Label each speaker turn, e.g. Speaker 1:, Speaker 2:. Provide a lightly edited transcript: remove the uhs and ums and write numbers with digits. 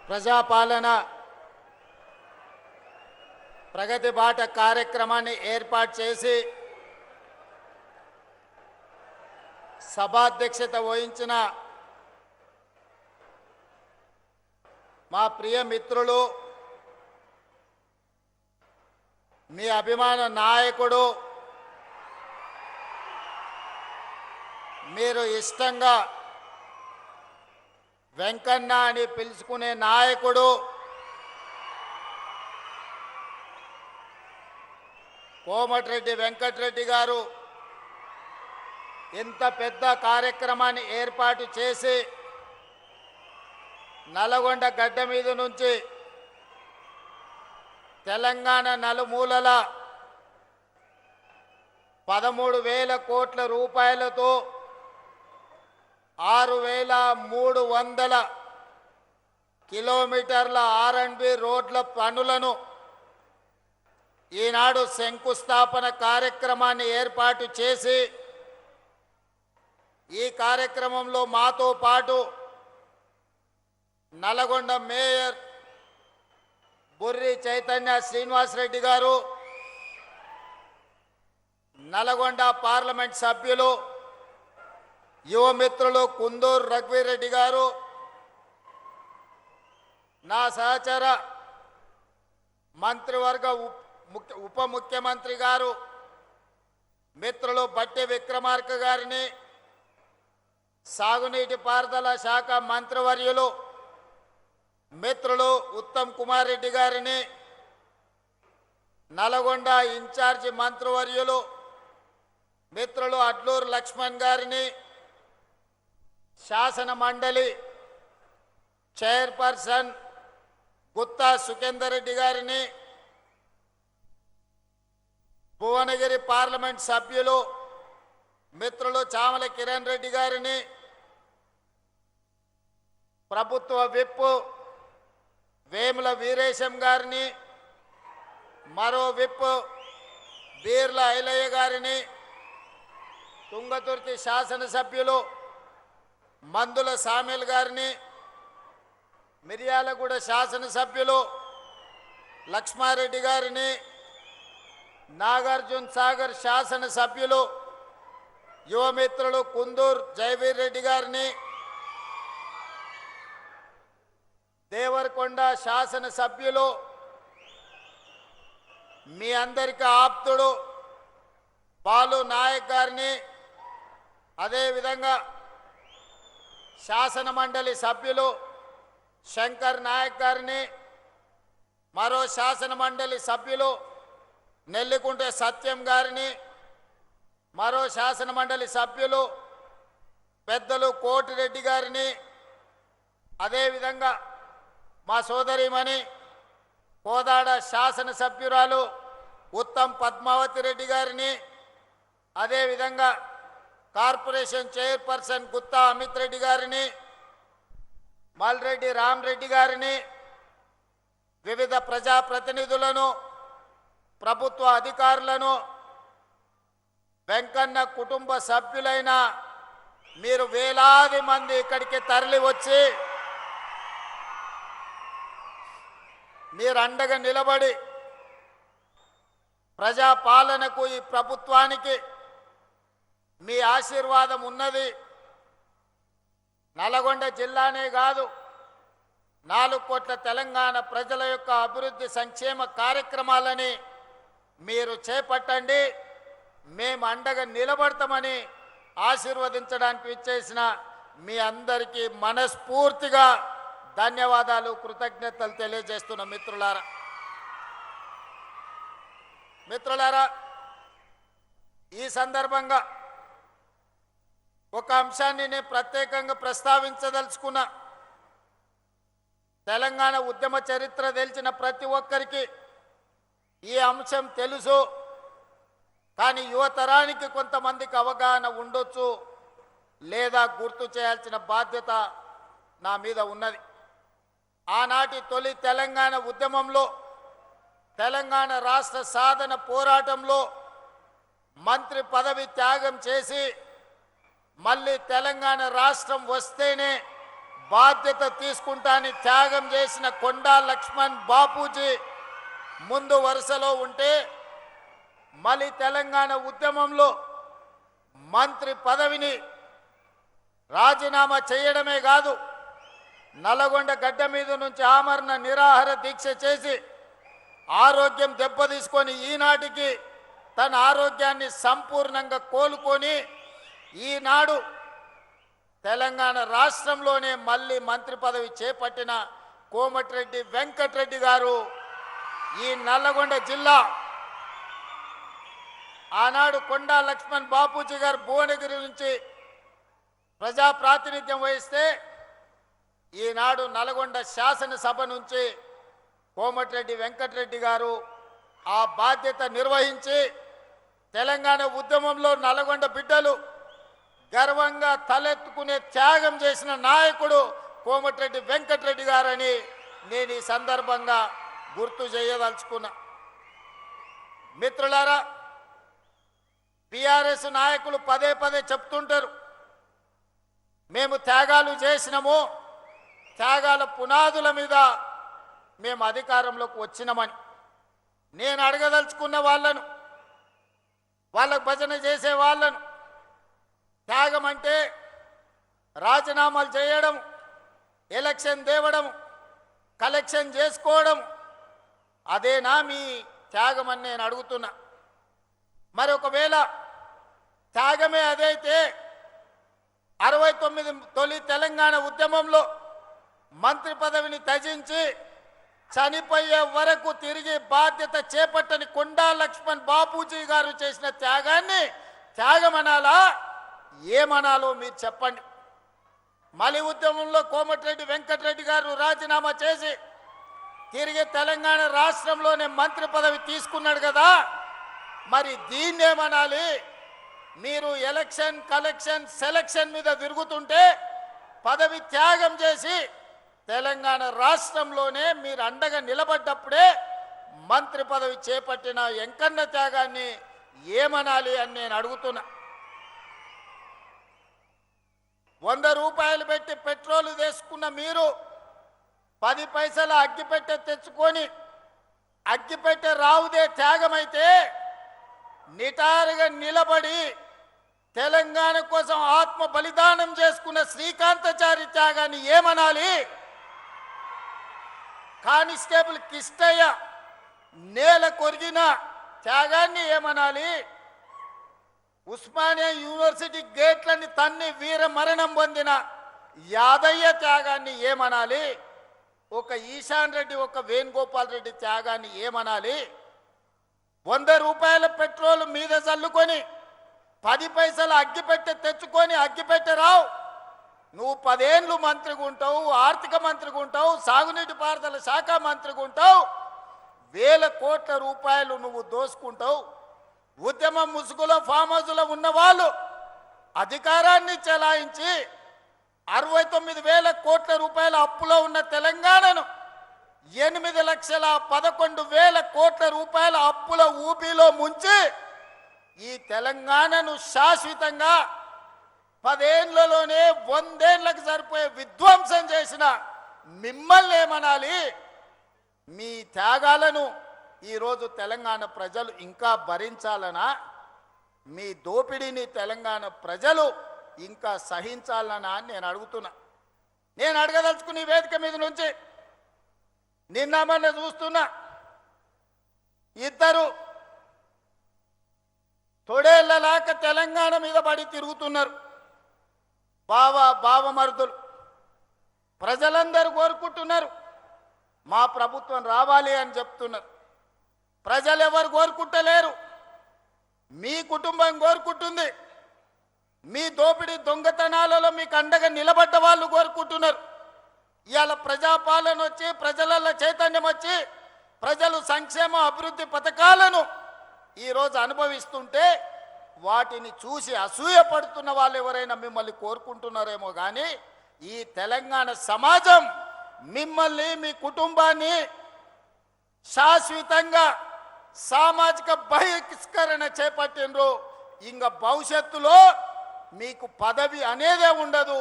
Speaker 1: ప్రజాపాలన ప్రగతి బాట కార్యక్రమాన్ని ఏర్పాటు చేసి సభాధ్యక్షత వహించిన మా ప్రియ మిత్రులు, మీ అభిమాన నాయకుడు, మీరు ఇష్టంగా వెంకన్న అని పిలుచుకునే నాయకుడు, కోమటిరెడ్డి వెంకటరెడ్డి గారు ఇంత పెద్ద కార్యక్రమాన్ని ఏర్పాటు చేసి నల్గొండ గడ్డ మీద నుంచి తెలంగాణ నలుమూలల 13,000 కోట్ల రూపాయలతో 6,300 కిలోమీటర్ల R&B రోడ్ల పనులను ఈనాడు శంకుస్థాపన కార్యక్రమాన్ని ఏర్పాటు చేసి ఈ కార్యక్రమంలో మాతో పాటు నల్గొండ మేయర్ బుర్రి చైతన్య శ్రీనివాసరెడ్డి గారు, నల్గొండ పార్లమెంట్ సభ్యులు యువమిత్రులు కుందూరు రఘువీరెడ్డి గారు, నా సహచర మంత్రివర్గ ఉప ముఖ్యమంత్రి గారు మిత్రులు బట్టి విక్రమార్క గారిని, సాగునీటి పారుదల శాఖ మంత్రివర్యులు మిత్రులు ఉత్తమ్ కుమార్ రెడ్డి గారిని, నల్గొండ ఇన్ఛార్జి మంత్రివర్యులు మిత్రులు అడ్లూరు లక్ష్మణ్ గారిని, శాసన మండలి చైర్పర్సన్ గుత్తా సుఖేందర్ రెడ్డి గారిని, భువనగిరి పార్లమెంట్ సభ్యులు మిత్రులు చామల కిరణ్ రెడ్డి గారిని, ప్రభుత్వ విప్ వేముల వీరేశం గారిని, మరో విప్ బీర్ల ఐలయ్య గారిని, తుంగతుర్తి శాసనసభ్యులు మందుల సామెల్ గారిని, మిర్యాలగూడ శాసనసభ్యులు లక్ష్మారెడ్డి గారిని, నాగార్జున సాగర్ శాసనసభ్యులు యువమిత్రులు కుందూరు జయవీర్ రెడ్డి గారిని, దేవరకొండ శాసనసభ్యులు మీ అందరికీ ఆప్తుడు బాలు నాయక్ గారిని, అదేవిధంగా శాసన మండలి సభ్యులు శంకర్ నాయక్ గారిని, మరో శాసన మండలి సభ్యులు నెల్లికుంట సత్యం గారిని, మరో శాసన మండలి సభ్యులు పెద్దలు కోటిరెడ్డి గారిని, అదేవిధంగా మా సోదరిమణి కోదాడ శాసనసభ్యురాలు ఉత్తమ్ పద్మావతి రెడ్డి గారిని, అదేవిధంగా కార్పొరేషన్ చైర్పర్సన్ గుత్తా అమిత్ రెడ్డి గారిని, మల్రెడ్డి రామరెడ్డి గారిని, వివిధ ప్రజాప్రతినిధులను, ప్రభుత్వ అధికారులను, వెంకన్న కుటుంబ సభ్యులైన మీరు వేలాది మంది ఇక్కడికి తరలి వచ్చి మీరు అండగా నిలబడి ప్రజాపాలనకు ఈ ప్రభుత్వానికి మీ ఆశీర్వాదం ఉన్నది. నల్గొండ జిల్లానే కాదు, 4 కోట్ల తెలంగాణ ప్రజల యొక్క అభివృద్ధి సంక్షేమ కార్యక్రమాలని మీరు చేపట్టండి, మేము అండగా నిలబడతామని ఆశీర్వదించడానికి ఇచ్చేసిన మీ అందరికీ మనస్ఫూర్తిగా ధన్యవాదాలు, కృతజ్ఞతలు తెలియజేస్తున్న మిత్రులారా, ఈ సందర్భంగా ఒక అంశాన్ని నేను ప్రత్యేకంగా ప్రస్తావించదలుచుకున్నా. తెలంగాణ ఉద్యమ చరిత్ర తెలిసిన ప్రతి ఒక్కరికి ఈ అంశం తెలుసు, కానీ యువతరానికి కొంతమందికి అవగాహన ఉండొచ్చు లేదా గుర్తు చేయాల్సిన బాధ్యత నా మీద ఉన్నది. ఆనాటి తొలి తెలంగాణ ఉద్యమంలో, తెలంగాణ రాష్ట్ర సాధన పోరాటంలో మంత్రి పదవి త్యాగం చేసి మళ్ళీ తెలంగాణ రాష్ట్రం వస్తేనే బాధ్యత తీసుకుంటాని త్యాగం చేసిన కొండా లక్ష్మణ్ బాపూజీ ముందు వరుసలో ఉంటే మళ్ళీ తెలంగాణ ఉద్యమంలో మంత్రి పదవిని రాజీనామా చేయడమే కాదు, నల్లగొండ గడ్డ మీద నుంచి ఆమరణ నిరాహార దీక్ష చేసి ఆరోగ్యం దెబ్బతీసుకొని ఈనాటికి తన ఆరోగ్యాన్ని సంపూర్ణంగా కోలుకొని ఈనాడు తెలంగాణ రాష్ట్రంలోనే మళ్ళీ మంత్రి పదవి చేపట్టిన కోమటిరెడ్డి వెంకటరెడ్డి గారు ఈ నల్లగొండ జిల్లా ఆనాడు కొండా లక్ష్మణ్ బాపూజీ గారు భువనగిరి నుంచి ప్రజా ప్రాతినిధ్యం వహిస్తే ఈనాడు నల్గొండ శాసనసభ నుంచి కోమటిరెడ్డి వెంకటరెడ్డి గారు ఆ బాధ్యత నిర్వహించి తెలంగాణ ఉద్యమంలో నల్గొండ బిడ్డలు గర్వంగా తలెత్తుకునే త్యాగం చేసిన నాయకుడు కోమటిరెడ్డి వెంకటరెడ్డి గారని నేను ఈ సందర్భంగా గుర్తు చేయదలుచుకున్నా. మిత్రులారా, టిఆర్ఎస్ నాయకులు పదే పదే చెప్తుంటారు, మేము త్యాగాలు చేసినాము, త్యాగాల పునాదుల మీద మేము అధికారంలోకి వచ్చినామని. నేను అడగదలుచుకున్న వాళ్ళను, వాళ్ళకు భజన చేసే వాళ్ళను, త్యాగం అంటే రాజీనామాలు చేయడం, ఎలక్షన్ తేవడం, కలెక్షన్ చేసుకోవడం, అదేనా మీ త్యాగం అని నేను అడుగుతున్నా. మరి ఒకవేళ త్యాగమే అదైతే 69 తొలి తెలంగాణ ఉద్యమంలో మంత్రి పదవిని త్యజించి చనిపోయే వరకు తిరిగి బాధ్యత చేపట్టని కొండా లక్ష్మణ్ బాపూజీ గారు చేసిన త్యాగాన్ని త్యాగమనాలా, ఏమనాలో మీరు చెప్పండి. మలి ఉద్యమంలో కోమటిరెడ్డి వెంకటరెడ్డి గారు రాజీనామా చేసి తిరిగి తెలంగాణ రాష్ట్రంలోనే మంత్రి పదవి తీసుకున్నాడు కదా, మరి దీన్నేమనాలి? మీరు ఎలక్షన్ కలెక్షన్ సెలక్షన్ మీద తిరుగుతుంటే పదవి త్యాగం చేసి తెలంగాణ రాష్ట్రంలోనే మీరు అండగా నిలబడ్డప్పుడే మంత్రి పదవి చేపట్టిన ఎంకన్న త్యాగాన్ని ఏమనాలి అని నేను అడుగుతున్నా. 100 రూపాయలు పెట్టి పెట్రోల్ తీసుకున్న మీరు 10 పైసల అగ్గిపెట్టె తెచ్చుకొని అగ్గిపెట్టె రావుదే త్యాగమైతే నిటారుగా నిలబడి తెలంగాణ కోసం ఆత్మ బలిదానం చేసుకున్న శ్రీకాంతాచారి త్యాగాన్ని ఏమనాలి? కానిస్టేబుల్ కిష్టయ్య నేల కొరిగిన త్యాగాన్ని ఏమనాలి? ఉస్మానియా యూనివర్సిటీ గేట్లని తన్ని వీర మరణం పొందిన యాదయ్య త్యాగాన్ని ఏమనాలి? ఒక ఈశాన్ రెడ్డి, ఒక వేణుగోపాల్ రెడ్డి త్యాగాన్ని ఏమనాలి? 100 రూపాయల పెట్రోల్ మీద చల్లుకొని 10 పైసల అగ్గిపెట్టె తెచ్చుకొని అగ్గిపెట్టె రావు, నువ్వు 10 ఏళ్ళు మంత్రిగా ఉంటావు, ఆర్థిక మంత్రిగా ఉంటావు, సాగునీటి పారుదల శాఖ మంత్రిగా ఉంటావు, 1000 కోట్ల రూపాయలు నువ్వు దోసుకుంటావు. ఉద్యమం ముసుగులో ఫామ్ హౌస్లో ఉన్న వాళ్ళు అధికారాన్ని చెలాయించి 69,000 కోట్ల రూపాయల అప్పులో ఉన్న తెలంగాణను 8,11,000 కోట్ల రూపాయల అప్పుల ఊపిలో ముంచి ఈ తెలంగాణను శాశ్వతంగా 10 ఏళ్లలోనే 100 ఏళ్లకు సరిపోయే విధ్వంసం చేసిన మిమ్మల్ని ఏమనాలి? మీ త్యాగాలను ఈరోజు తెలంగాణ ప్రజలు ఇంకా భరించాలనా? మీ దోపిడీని తెలంగాణ ప్రజలు ఇంకా సహించాలనా అని నేను అడుగుతున్నా. నేను అడగదలుచుకుని వేదిక మీద నుంచి నిన్న మొన్న చూస్తున్నా, ఇద్దరు తొడేళ్లలాక తెలంగాణ మీద పడి తిరుగుతున్నారు. బావమరుదులు ప్రజలందరూ కోరుకుంటున్నారు, మా ప్రభుత్వం రావాలి అని చెప్తున్నారు. ప్రజలు ఎవరు కోరుకుంటలేరు, మీ కుటుంబం కోరుకుంటుంది. మీ దోపిడీ దొంగతనాలలో మీకు అండగా నిలబడ్డ వాళ్ళు కోరుకుంటున్నారు. ఇవాళ ప్రజాపాలన వచ్చి ప్రజలలో చైతన్యం వచ్చి ప్రజలు సంక్షేమ అభివృద్ధి పథకాలను ఈరోజు అనుభవిస్తుంటే వాటిని చూసి అసూయపడుతున్న వాళ్ళు ఎవరైనా మిమ్మల్ని కోరుకుంటున్నారేమో కానీ ఈ తెలంగాణ సమాజం మిమ్మల్ని, మీ కుటుంబాన్ని శాశ్వతంగా సామాజిక బహిష్కరణ చేపట్టినరు. ఇంకా భవిష్యత్తులో మీకు పదవి అనేదే ఉండదు.